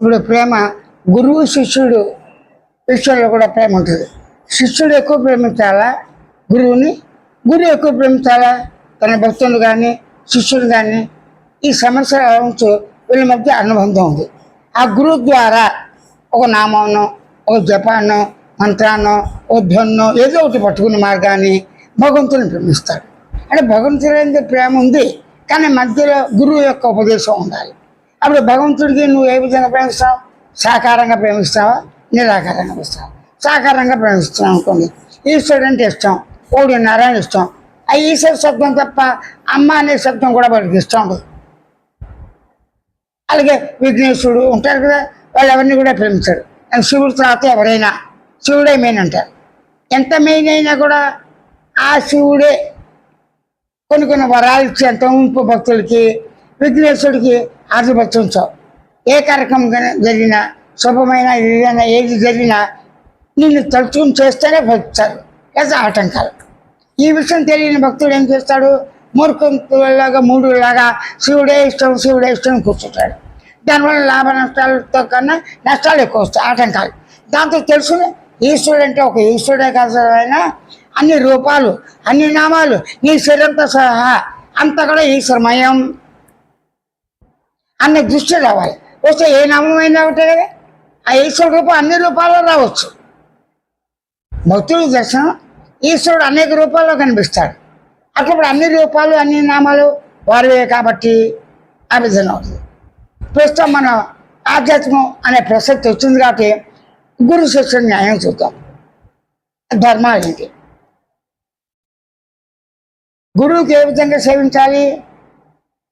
ఇప్పుడు ప్రేమ గురువు శిష్యుడు విషయంలో కూడా ప్రేమ ఉంటుంది. శిష్యుడు ఎక్కువ ప్రేమించాలా గురువుని, గురువు ఎక్కువ ప్రేమించాలా తన భక్తులు కానీ శిష్యుడు కానీ. ఈ సమస్య నుంచి వీళ్ళ మధ్య అనుబంధం ఉంది. ఆ గురువు ద్వారా ఒక నామాన్నో, ఒక జపాన్నో, మంత్రాన్నో, ఒక ధ్వన్నో ఏదో ఒకటి పట్టుకునే మార్గాన్ని భగవంతుని ప్రేమిస్తాడు. అంటే భగవంతుడి ప్రేమ ఉంది, కానీ మధ్యలో గురువు యొక్క ఉపదేశం ఉండాలి. అప్పుడు భగవంతుడికి నువ్వు ఏ విధంగా ప్రేమిస్తావు? సాకారంగా ప్రేమిస్తావా, నిరాకారంగా ప్రేమిస్తావా? సాకారంగా ప్రేమిస్తున్నావు అనుకోండి, ఈశ్వరుడు అంటే ఇష్టం, ఓడి నారాయణ ఇష్టం. ఆ ఈశ్వర శబ్దం తప్ప అమ్మ అనే శబ్దం కూడా వాడికి ఇష్టం ఉండదు. అలాగే విఘ్నేశ్వరుడు ఉంటారు కదా, వాళ్ళు ఎవరిని కూడా ప్రేమించారు. శివుడు తర్వాత ఎవరైనా శివుడే మెయిన్ అంటారు. ఎంత మెయిన్ అయినా కూడా ఆ శివుడే కొన్ని వరాలు ఇచ్చేంత ఉంపు భక్తులకి. విఘ్నేశ్వరుడికి ఆశీర్వదించావు. ఏ కార్యక్రమం జరిగినా, శుభమైన ఏదైనా ఏది జరిగినా నిన్ను తలుచుకుని చేస్తేనే భక్తారు, లేదా ఆటంకాలు. ఈ విషయం తెలియని భక్తుడు ఏం చేస్తాడు? మూర్ఖంలాగా మూడులాగా శివుడే ఇష్టం కూర్చుంటాడు. దానివల్ల లాభ నష్టాలతో కన్నా నష్టాలు ఎక్కువ వస్తాయి, ఆటంకాలు. దాంతో తెలుసుకుని ఈశ్వరుడు అంటే ఒక ఈశ్వరుడే కాదు, అయినా అన్ని రూపాలు, అన్ని నామాలు, నీ శరీరంతో సహా అంతా కూడా ఈశ్వరమయం అన్న దృష్టి రావాలి. వస్తే ఏ నామైనా ఒకటే కదా, ఆ ఈశ్వరుడు రూపం అన్ని రూపాల్లో రావచ్చు. భక్తుల దర్శనం ఈశ్వరుడు అనేక రూపాల్లో కనిపిస్తాడు. అప్పుడు అన్ని రూపాలు, అన్ని నామాలు వారివే కాబట్టి ఆ విధంగా అవుతుంది. ప్రస్తుతం మనం ఆధ్యాత్మం అనే ప్రసక్తి వచ్చింది కాబట్టి గురు శిష్యుడి న్యాయం చూద్దాం. ధర్మాలు ఏంటి? గురువుకి ఏ విధంగా సేవించాలి?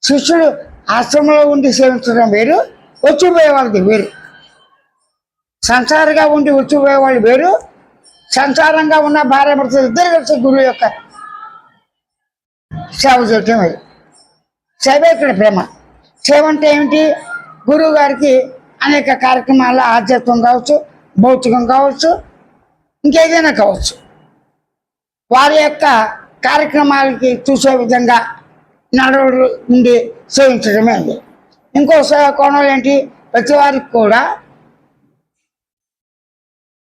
శిష్యుడు ఆశ్రమంలో ఉండి సేవించడం వేరు, వచ్చిపోయే వాళ్ళది వేరు. సంసారంగా ఉండి వచ్చిపోయే వాళ్ళు వేరు, సంసారంగా ఉన్న భార్య భర్తలు ఇద్దరు కలిసి గురువు యొక్క సేవ చేయటం వేరు. సేవ ఇక్కడ ప్రేమ. సేవ అంటే ఏమిటి? గురువు గారికి అనేక కార్యక్రమాలు ఆధ్యాత్మం కావచ్చు, భౌతికం కావచ్చు, ఇంకేదైనా కావచ్చు, వారి యొక్క కార్యక్రమాలకి చూసే విధంగా నడవడు ఉండి సేవించడమే అండి. ఇంకో కోణం ఏంటి? ప్రతి వారికి కూడా